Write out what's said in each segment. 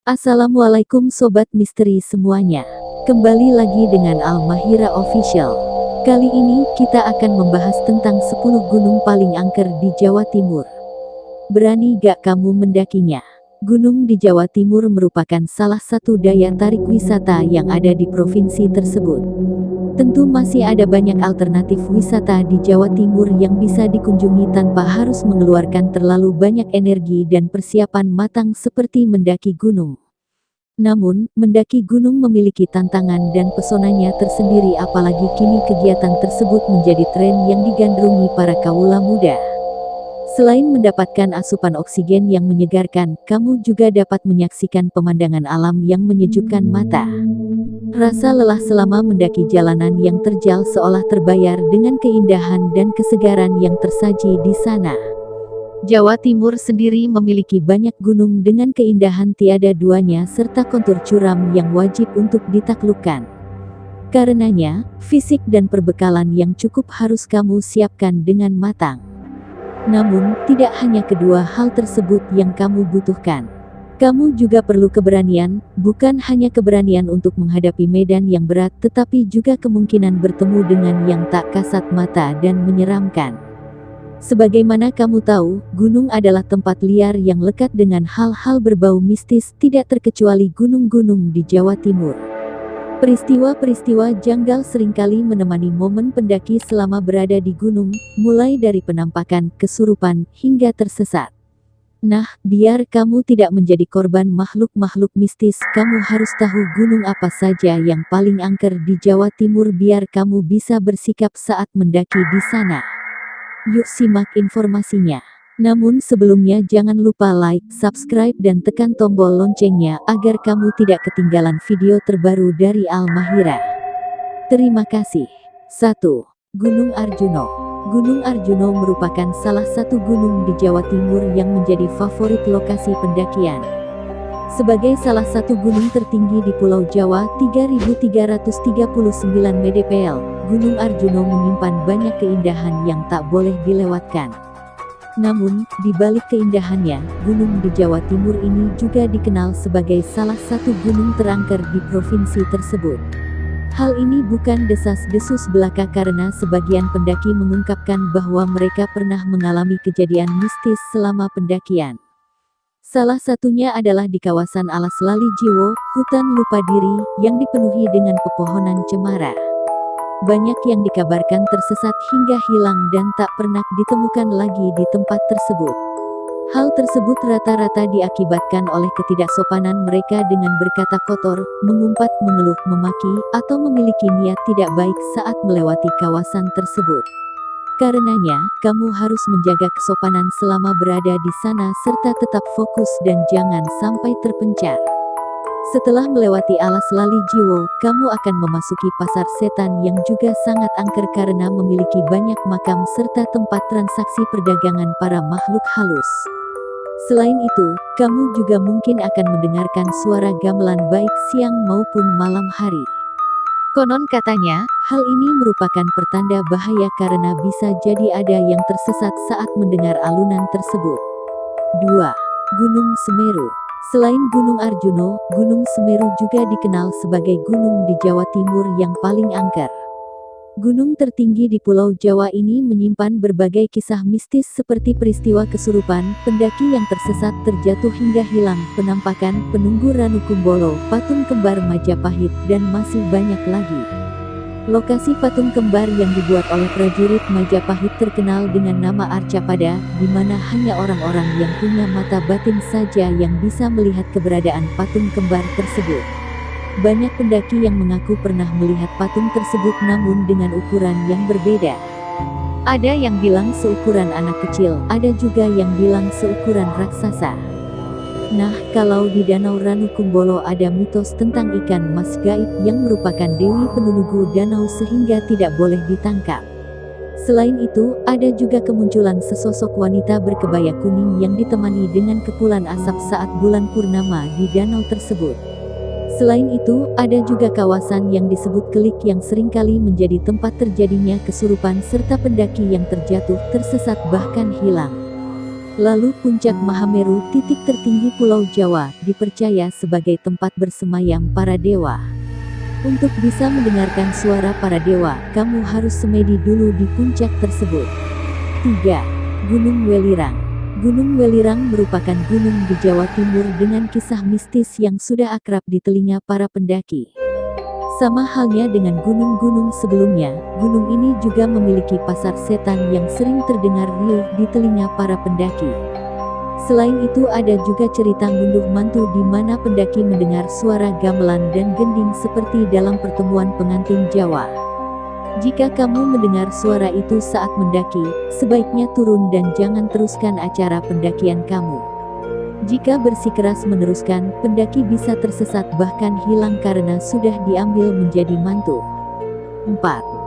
Assalamualaikum Sobat Misteri semuanya. Kembali lagi dengan Al-Mahira Official. Kali ini kita akan membahas tentang 10 gunung paling angker di Jawa Timur. Berani gak kamu mendakinya? Gunung di Jawa Timur merupakan salah satu daya tarik wisata yang ada di provinsi tersebut. Tentu masih ada banyak alternatif wisata di Jawa Timur yang bisa dikunjungi tanpa harus mengeluarkan terlalu banyak energi dan persiapan matang seperti mendaki gunung. Namun, mendaki gunung memiliki tantangan dan pesonanya tersendiri, apalagi kini kegiatan tersebut menjadi tren yang digandrungi para kaula muda. Selain mendapatkan asupan oksigen yang menyegarkan, kamu juga dapat menyaksikan pemandangan alam yang menyejukkan mata. Rasa lelah selama mendaki jalanan yang terjal seolah terbayar dengan keindahan dan kesegaran yang tersaji di sana. Jawa Timur sendiri memiliki banyak gunung dengan keindahan tiada duanya serta kontur curam yang wajib untuk ditaklukkan. Karenanya, fisik dan perbekalan yang cukup harus kamu siapkan dengan matang. Namun, tidak hanya kedua hal tersebut yang kamu butuhkan. Kamu juga perlu keberanian, bukan hanya keberanian untuk menghadapi medan yang berat, tetapi juga kemungkinan bertemu dengan yang tak kasat mata dan menyeramkan. Sebagaimana kamu tahu, gunung adalah tempat liar yang lekat dengan hal-hal berbau mistis, tidak terkecuali gunung-gunung di Jawa Timur. Peristiwa-peristiwa janggal seringkali menemani momen pendaki selama berada di gunung, mulai dari penampakan, kesurupan, hingga tersesat. Nah, biar kamu tidak menjadi korban makhluk-makhluk mistis, kamu harus tahu gunung apa saja yang paling angker di Jawa Timur biar kamu bisa bersikap saat mendaki di sana. Yuk simak informasinya. Namun sebelumnya jangan lupa like, subscribe dan tekan tombol loncengnya agar kamu tidak ketinggalan video terbaru dari Al-Mahira. Terima kasih. 1. Gunung Arjuno. Gunung Arjuno merupakan salah satu gunung di Jawa Timur yang menjadi favorit lokasi pendakian. Sebagai salah satu gunung tertinggi di Pulau Jawa, 3.339 mdpl, Gunung Arjuno menyimpan banyak keindahan yang tak boleh dilewatkan. Namun, di balik keindahannya, gunung di Jawa Timur ini juga dikenal sebagai salah satu gunung terangker di provinsi tersebut. Hal ini bukan desas-desus belaka karena sebagian pendaki mengungkapkan bahwa mereka pernah mengalami kejadian mistis selama pendakian. Salah satunya adalah di kawasan Alas Lali Jiwo, hutan lupa diri, yang dipenuhi dengan pepohonan cemara. Banyak yang dikabarkan tersesat hingga hilang dan tak pernah ditemukan lagi di tempat tersebut. Hal tersebut rata-rata diakibatkan oleh ketidaksopanan mereka dengan berkata kotor, mengumpat, mengeluh, memaki, atau memiliki niat tidak baik saat melewati kawasan tersebut. Karenanya, kamu harus menjaga kesopanan selama berada di sana serta tetap fokus dan jangan sampai terpencar. Setelah melewati Alas Lali Jiwo, kamu akan memasuki Pasar Setan yang juga sangat angker karena memiliki banyak makam serta tempat transaksi perdagangan para makhluk halus. Selain itu, kamu juga mungkin akan mendengarkan suara gamelan baik siang maupun malam hari. Konon katanya, hal ini merupakan pertanda bahaya karena bisa jadi ada yang tersesat saat mendengar alunan tersebut. 2. Gunung Semeru. Selain Gunung Arjuno, Gunung Semeru juga dikenal sebagai gunung di Jawa Timur yang paling angker. Gunung tertinggi di Pulau Jawa ini menyimpan berbagai kisah mistis seperti peristiwa kesurupan, pendaki yang tersesat terjatuh hingga hilang, penampakan, penunggu Ranu Kumbolo, patung kembar Majapahit, dan masih banyak lagi. Lokasi patung kembar yang dibuat oleh prajurit Majapahit terkenal dengan nama Arcapada, di mana hanya orang-orang yang punya mata batin saja yang bisa melihat keberadaan patung kembar tersebut. Banyak pendaki yang mengaku pernah melihat patung tersebut namun dengan ukuran yang berbeda. Ada yang bilang seukuran anak kecil, ada juga yang bilang seukuran raksasa. Nah, kalau di Danau Ranu Kumbolo ada mitos tentang ikan mas gaib yang merupakan dewi penunggu danau sehingga tidak boleh ditangkap. Selain itu, ada juga kemunculan sesosok wanita berkebaya kuning yang ditemani dengan kepulan asap saat bulan purnama di danau tersebut. Selain itu, ada juga kawasan yang disebut Kelik yang seringkali menjadi tempat terjadinya kesurupan serta pendaki yang terjatuh, tersesat bahkan hilang. Lalu puncak Mahameru, titik tertinggi Pulau Jawa, dipercaya sebagai tempat bersemayam para dewa. Untuk bisa mendengarkan suara para dewa, kamu harus semedi dulu di puncak tersebut. 3. Gunung Welirang. Gunung Welirang merupakan gunung di Jawa Timur dengan kisah mistis yang sudah akrab di telinga para pendaki. Sama halnya dengan gunung-gunung sebelumnya, gunung ini juga memiliki pasar setan yang sering terdengar riuh di telinga para pendaki. Selain itu ada juga cerita ngunduh mantu di mana pendaki mendengar suara gamelan dan gending seperti dalam pertemuan pengantin Jawa. Jika kamu mendengar suara itu saat mendaki, sebaiknya turun dan jangan teruskan acara pendakian kamu. Jika bersikeras meneruskan, pendaki bisa tersesat bahkan hilang karena sudah diambil menjadi mantu. 4.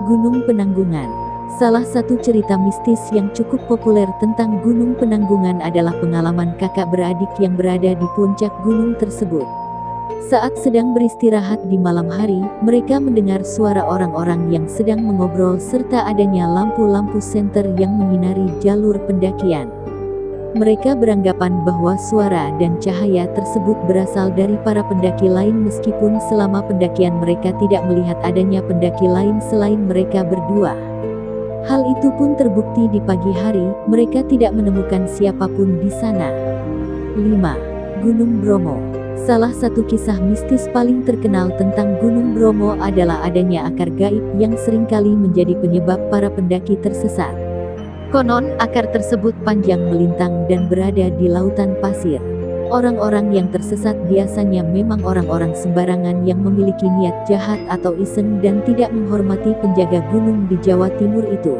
Gunung Penanggungan. Salah satu cerita mistis yang cukup populer tentang Gunung Penanggungan adalah pengalaman kakak beradik yang berada di puncak gunung tersebut. Saat sedang beristirahat di malam hari, mereka mendengar suara orang-orang yang sedang mengobrol serta adanya lampu-lampu senter yang menyinari jalur pendakian. Mereka beranggapan bahwa suara dan cahaya tersebut berasal dari para pendaki lain meskipun selama pendakian mereka tidak melihat adanya pendaki lain selain mereka berdua. Hal itu pun terbukti di pagi hari, mereka tidak menemukan siapapun di sana. 5. Gunung Bromo. Salah satu kisah mistis paling terkenal tentang Gunung Bromo adalah adanya akar gaib yang seringkali menjadi penyebab para pendaki tersesat. Konon, akar tersebut panjang melintang dan berada di lautan pasir. Orang-orang yang tersesat biasanya memang orang-orang sembarangan yang memiliki niat jahat atau iseng dan tidak menghormati penjaga gunung di Jawa Timur itu.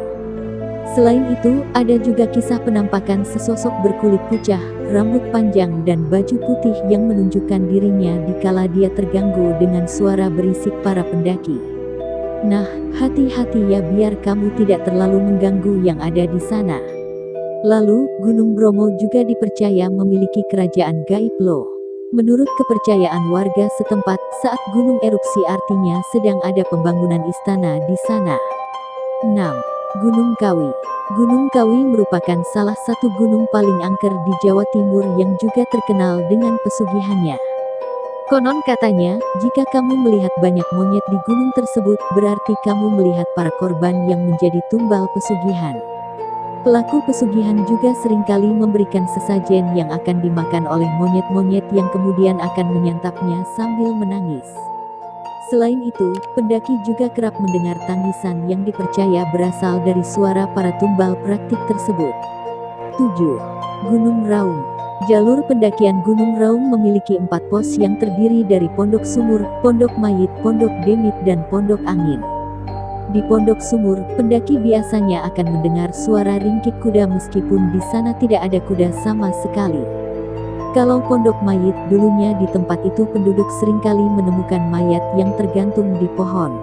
Selain itu, ada juga kisah penampakan sesosok berkulit pucah, rambut panjang dan baju putih yang menunjukkan dirinya dikala dia terganggu dengan suara berisik para pendaki. Nah, hati-hati ya biar kamu tidak terlalu mengganggu yang ada di sana. Lalu, Gunung Bromo juga dipercaya memiliki kerajaan gaib loh. Menurut kepercayaan warga setempat, saat gunung erupsi artinya sedang ada pembangunan istana di sana. 6. Gunung Kawi. Gunung Kawi merupakan salah satu gunung paling angker di Jawa Timur yang juga terkenal dengan pesugihannya. Konon katanya, jika kamu melihat banyak monyet di gunung tersebut, berarti kamu melihat para korban yang menjadi tumbal pesugihan. Pelaku pesugihan juga seringkali memberikan sesajen yang akan dimakan oleh monyet-monyet yang kemudian akan menyantapnya sambil menangis. Selain itu, pendaki juga kerap mendengar tangisan yang dipercaya berasal dari suara para tumbal praktik tersebut. 7. Gunung Raung. Jalur pendakian Gunung Raung memiliki 4 pos yang terdiri dari Pondok Sumur, Pondok Mayit, Pondok Demit, dan Pondok Angin. Di Pondok Sumur, pendaki biasanya akan mendengar suara ringkik kuda meskipun di sana tidak ada kuda sama sekali. Kalau Pondok Mayit, dulunya di tempat itu penduduk seringkali menemukan mayat yang tergantung di pohon.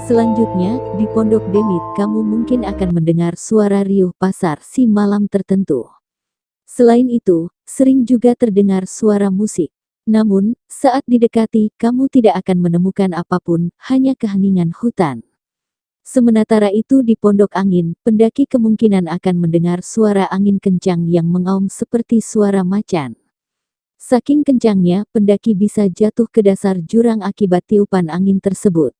Selanjutnya, di Pondok Demit, kamu mungkin akan mendengar suara riuh pasar si malam tertentu. Selain itu, sering juga terdengar suara musik. Namun, saat didekati, kamu tidak akan menemukan apapun, hanya keheningan hutan. Sementara itu di Pondok Angin, pendaki kemungkinan akan mendengar suara angin kencang yang mengaum seperti suara macan. Saking kencangnya, pendaki bisa jatuh ke dasar jurang akibat tiupan angin tersebut.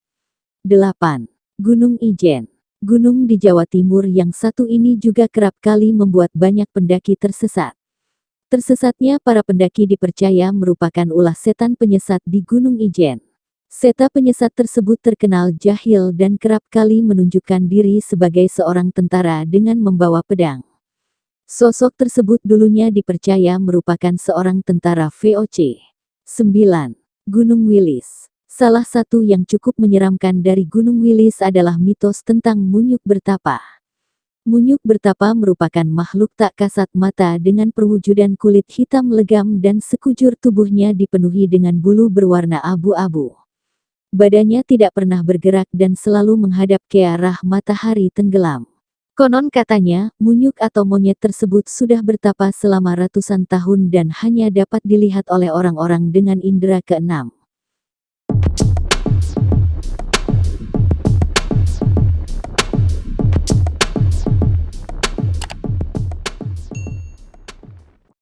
8. Gunung Ijen. Gunung di Jawa Timur yang satu ini juga kerap kali membuat banyak pendaki tersesat. Tersesatnya para pendaki dipercaya merupakan ulah setan penyesat di Gunung Ijen. Seta penyesat tersebut terkenal jahil dan kerap kali menunjukkan diri sebagai seorang tentara dengan membawa pedang. Sosok tersebut dulunya dipercaya merupakan seorang tentara VOC. 9. Gunung Wilis. Salah satu yang cukup menyeramkan dari Gunung Wilis adalah mitos tentang Munyuk Bertapa. Munyuk Bertapa merupakan makhluk tak kasat mata dengan perwujudan kulit hitam legam dan sekujur tubuhnya dipenuhi dengan bulu berwarna abu-abu. Badannya tidak pernah bergerak dan selalu menghadap ke arah matahari tenggelam. Konon katanya, munyuk atau monyet tersebut sudah bertapa selama ratusan tahun dan hanya dapat dilihat oleh orang-orang dengan indera keenam.